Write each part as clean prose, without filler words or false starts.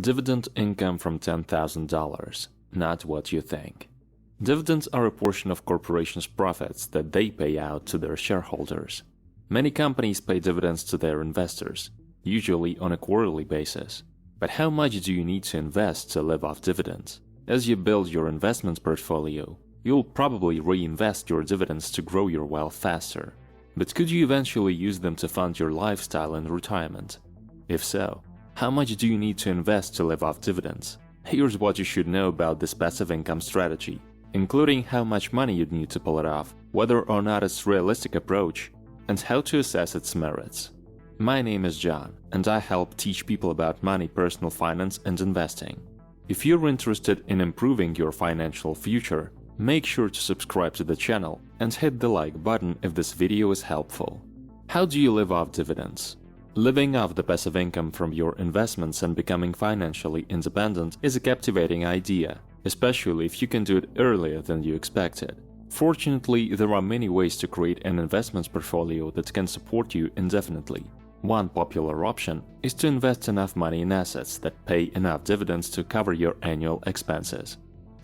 Dividend income from $10,000, not what you think. Dividends are a portion of corporations' profits that they pay out to their shareholders. Many companies pay dividends to their investors, usually on a quarterly basis. But how much do you need to invest to live off dividends? As you build your investment portfolio, you'll probably reinvest your dividends to grow your wealth faster. But could you eventually use them to fund your lifestyle in retirement? If so, how much do you need to invest to live off dividends? Here's what you should know about this passive income strategy, including how much money you'd need to pull it off, whether or not it's a realistic approach, and how to assess its merits. My name is John, and I help teach people about money, personal finance, and investing. If you're interested in improving your financial future, make sure to subscribe to the channel and hit the like button if this video is helpful. How do you live off dividends? Living off the passive income from your investments and becoming financially independent is a captivating idea, especially if you can do it earlier than you expected. Fortunately, there are many ways to create an investment portfolio that can support you indefinitely. One popular option is to invest enough money in assets that pay enough dividends to cover your annual expenses.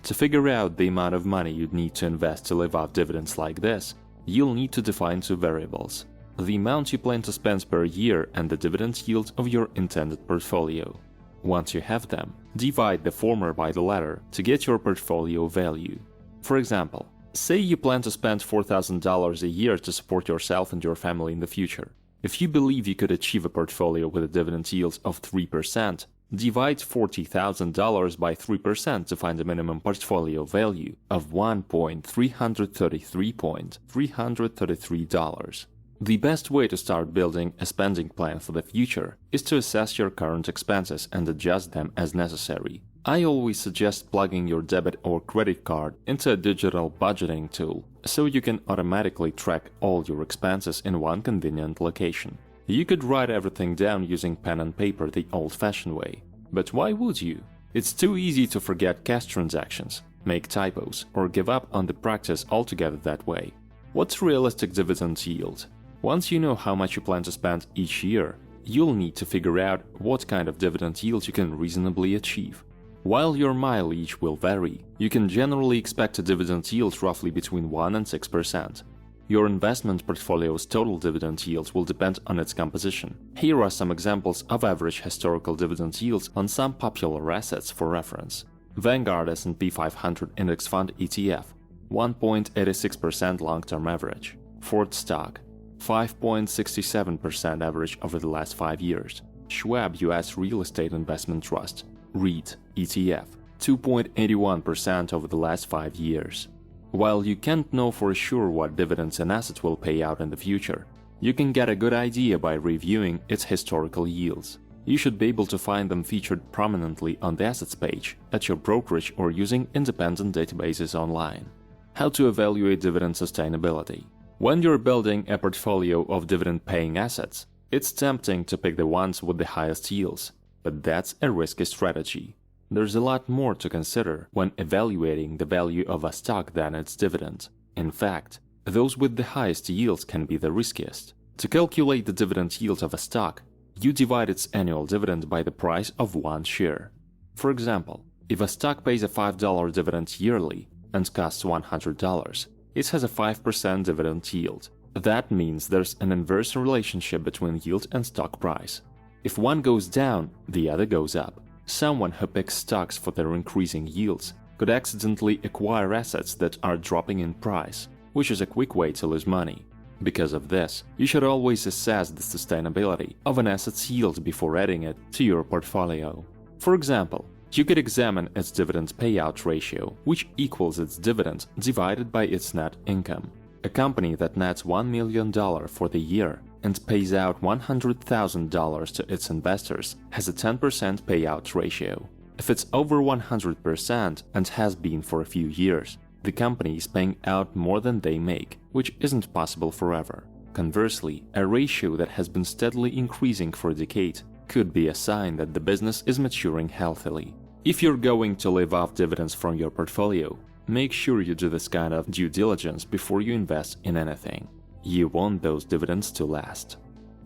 To figure out the amount of money you'd need to invest to live off dividends like this, you'll need to define two variables: the amount you plan to spend per year and the dividend yield of your intended portfolio. Once you have them, divide the former by the latter to get your portfolio value. For example, say you plan to spend $4,000 a year to support yourself and your family in the future. If you believe you could achieve a portfolio with a dividend yield of 3%, divide $40,000 by 3% to find a minimum portfolio value of $1,333.333. The best way to start building a spending plan for the future is to assess your current expenses and adjust them as necessary. I always suggest plugging your debit or credit card into a digital budgeting tool so you can automatically track all your expenses in one convenient location. You could write everything down using pen and paper the old-fashioned way. But why would you? It's too easy to forget cash transactions, make typos, or give up on the practice altogether that way. What's realistic dividend yield? Once you know how much you plan to spend each year, you'll need to figure out what kind of dividend yield you can reasonably achieve. While your mileage will vary, you can generally expect a dividend yield roughly between 1 and 6%. Your investment portfolio's total dividend yield will depend on its composition. Here are some examples of average historical dividend yields on some popular assets for reference. Vanguard S&P 500 Index Fund ETF, 1.86% long-term average. Ford stock, 5.67% average over the last 5 years. Schwab US Real Estate Investment Trust, REIT ETF, 2.81% over the last 5 years. While you can't know for sure what dividends an asset will pay out in the future, you can get a good idea by reviewing its historical yields. You should be able to find them featured prominently on the assets page, at your brokerage, or using independent databases online. How to evaluate dividend sustainability? When you're building a portfolio of dividend-paying assets, it's tempting to pick the ones with the highest yields, but that's a risky strategy. There's a lot more to consider when evaluating the value of a stock than its dividend. In fact, those with the highest yields can be the riskiest. To calculate the dividend yield of a stock, you divide its annual dividend by the price of one share. For example, if a stock pays a $5 dividend yearly and costs $100, it has a 5% dividend yield. That means there's an inverse relationship between yield and stock price. If one goes down, the other goes up. Someone who picks stocks for their increasing yields could accidentally acquire assets that are dropping in price, which is a quick way to lose money. Because of this, you should always assess the sustainability of an asset's yield before adding it to your portfolio. For example, you could examine its dividend payout ratio, which equals its dividend divided by its net income. A company that nets $1 million for the year and pays out $100,000 to its investors has a 10% payout ratio. If it's over 100% and has been for a few years, the company is paying out more than they make, which isn't possible forever. Conversely, a ratio that has been steadily increasing for a decade could be a sign that the business is maturing healthily. If you're going to live off dividends from your portfolio, make sure you do this kind of due diligence before you invest in anything. You want those dividends to last.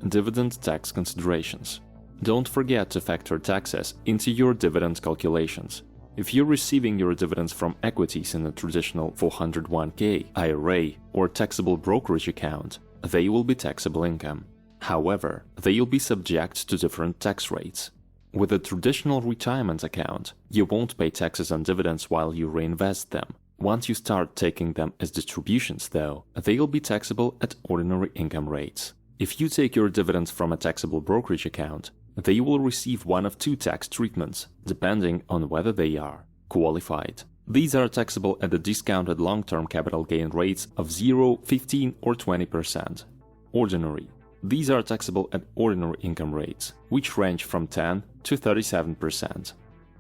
Dividend tax considerations. Don't forget to factor taxes into your dividend calculations. If you're receiving your dividends from equities in a traditional 401k, IRA, or taxable brokerage account, they will be taxable income. However, they'll be subject to different tax rates. With a traditional retirement account, you won't pay taxes on dividends while you reinvest them. Once you start taking them as distributions, though, they'll be taxable at ordinary income rates. If you take your dividends from a taxable brokerage account, they will receive one of two tax treatments, depending on whether they are qualified. These are taxable at the discounted long-term capital gain rates of 0, 15, or 20%. Ordinary. These are taxable at ordinary income rates, which range from 10 to 37%.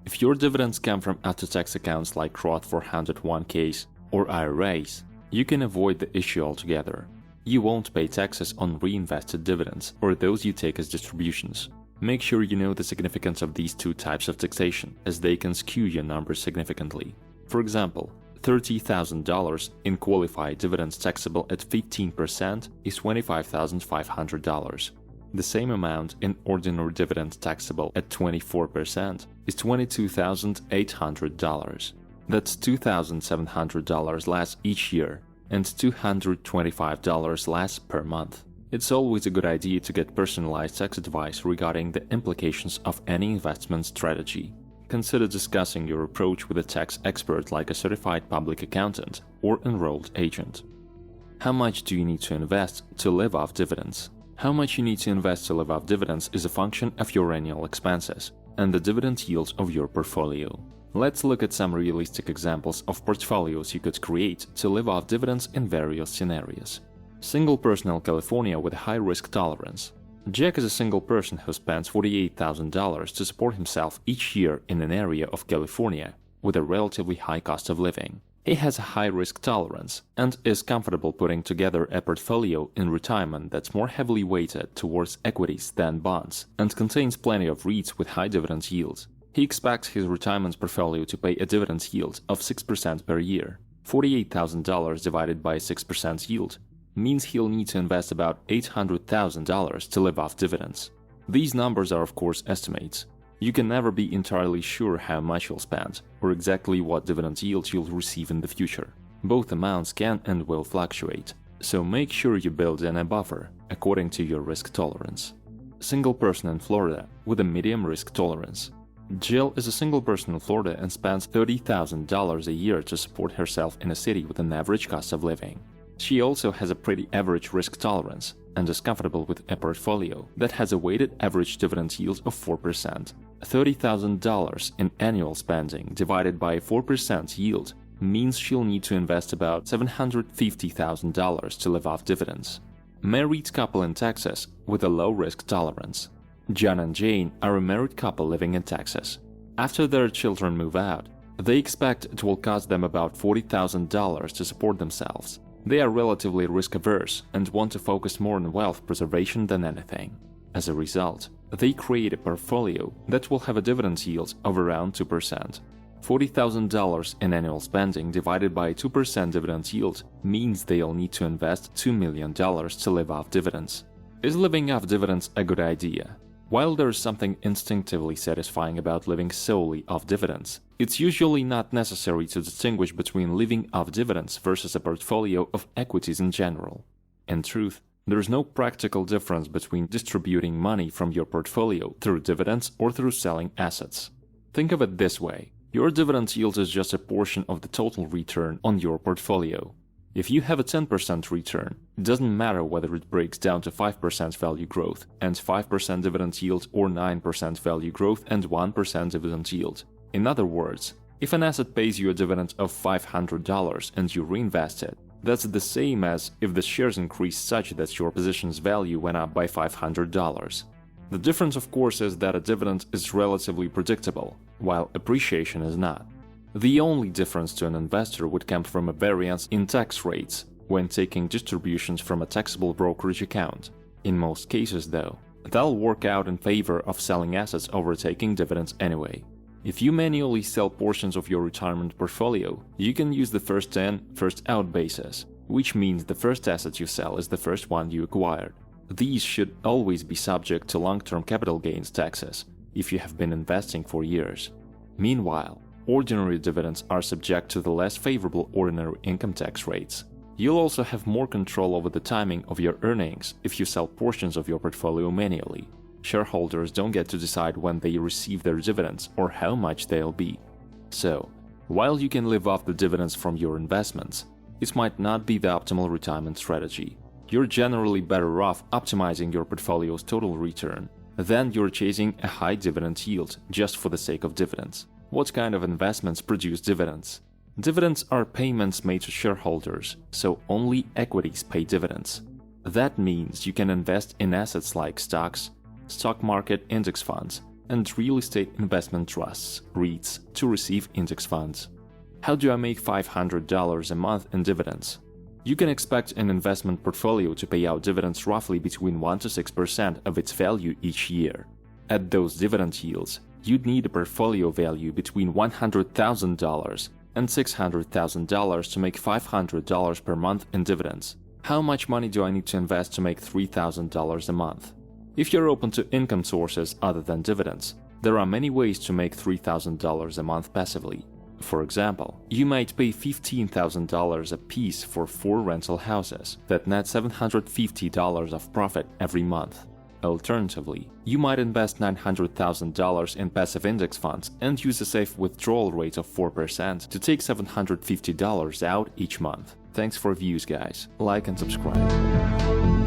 If your dividends come from after-tax accounts like Roth 401ks or IRAs, you can avoid the issue altogether. You won't pay taxes on reinvested dividends or those you take as distributions. Make sure you know the significance of these two types of taxation, as they can skew your numbers significantly. For example, $30,000 in qualified dividends taxable at 15% is $25,500. The same amount in ordinary dividends taxable at 24% is $22,800. That's $2,700 less each year and $225 less per month. It's always a good idea to get personalized tax advice regarding the implications of any investment strategy. Consider discussing your approach with a tax expert like a certified public accountant or enrolled agent. How much do you need to invest to live off dividends? How much you need to invest to live off dividends is a function of your annual expenses and the dividend yields of your portfolio. Let's look at some realistic examples of portfolios you could create to live off dividends in various scenarios. Single person in California with high risk tolerance. Jack is a single person who spends $48,000 to support himself each year in an area of California with a relatively high cost of living. He has a high risk tolerance and is comfortable putting together a portfolio in retirement that's more heavily weighted towards equities than bonds and contains plenty of REITs with high dividend yields. He expects his retirement portfolio to pay a dividend yield of 6% per year. $48,000 divided by 6% yield means he'll need to invest about $800,000 to live off dividends. These numbers are of course estimates. You can never be entirely sure how much you'll spend or exactly what dividend yields you'll receive in the future. Both amounts can and will fluctuate, so make sure you build in a buffer according to your risk tolerance. Single person in Florida with a medium risk tolerance. Jill is a single person in Florida and spends $30,000 a year to support herself in a city with an average cost of living. She also has a pretty average risk tolerance and is comfortable with a portfolio that has a weighted average dividend yield of 4%. $30,000 in annual spending divided by a 4% yield means she'll need to invest about $750,000 to live off dividends. Married couple in Texas with a low risk tolerance. John and Jane are a married couple living in Texas. After their children move out, they expect it will cost them about $40,000 to support themselves. They are relatively risk-averse and want to focus more on wealth preservation than anything. As a result, they create a portfolio that will have a dividend yield of around 2%. $40,000 in annual spending divided by a 2% dividend yield means they'll need to invest $2 million to live off dividends. Is living off dividends a good idea? While there is something instinctively satisfying about living solely off dividends, it's usually not necessary to distinguish between living off dividends versus a portfolio of equities in general. In truth, there is no practical difference between distributing money from your portfolio through dividends or through selling assets. Think of it this way: your dividend yield is just a portion of the total return on your portfolio. If you have a 10% return, it doesn't matter whether it breaks down to 5% value growth and 5% dividend yield or 9% value growth and 1% dividend yield. In other words, if an asset pays you a dividend of $500 and you reinvest it, that's the same as if the shares increase such that your position's value went up by $500. The difference, of course, is that a dividend is relatively predictable, while appreciation is not. The only difference to an investor would come from a variance in tax rates when taking distributions from a taxable brokerage account. In most cases, though, that'll work out in favor of selling assets over taking dividends anyway. If you manually sell portions of your retirement portfolio, you can use the first in, first out basis, which means the first asset you sell is the first one you acquired. These should always be subject to long-term capital gains taxes if you have been investing for years. Meanwhile, ordinary dividends are subject to the less favorable ordinary income tax rates. You'll also have more control over the timing of your earnings if you sell portions of your portfolio manually. Shareholders don't get to decide when they receive their dividends or how much they'll be. So, while you can live off the dividends from your investments, it might not be the optimal retirement strategy. You're generally better off optimizing your portfolio's total return than you're chasing a high dividend yield just for the sake of dividends. What kind of investments produce dividends? Dividends are payments made to shareholders, so only equities pay dividends. That means you can invest in assets like stocks, stock market index funds, and real estate investment trusts, REITs, to receive index funds. How do I make $500 a month in dividends? You can expect an investment portfolio to pay out dividends roughly between 1 to 6% of its value each year. At those dividend yields, you'd need a portfolio value between $100,000 and $600,000 to make $500 per month in dividends. How much money do I need to invest to make $3,000 a month? If you're open to income sources other than dividends, there are many ways to make $3,000 a month passively. For example, you might pay $15,000 a piece for 4 rental houses that net $750 of profit every month. Alternatively, you might invest $900,000 in passive index funds and use a safe withdrawal rate of 4% to take $750 out each month. Thanks for views, guys. Like and subscribe.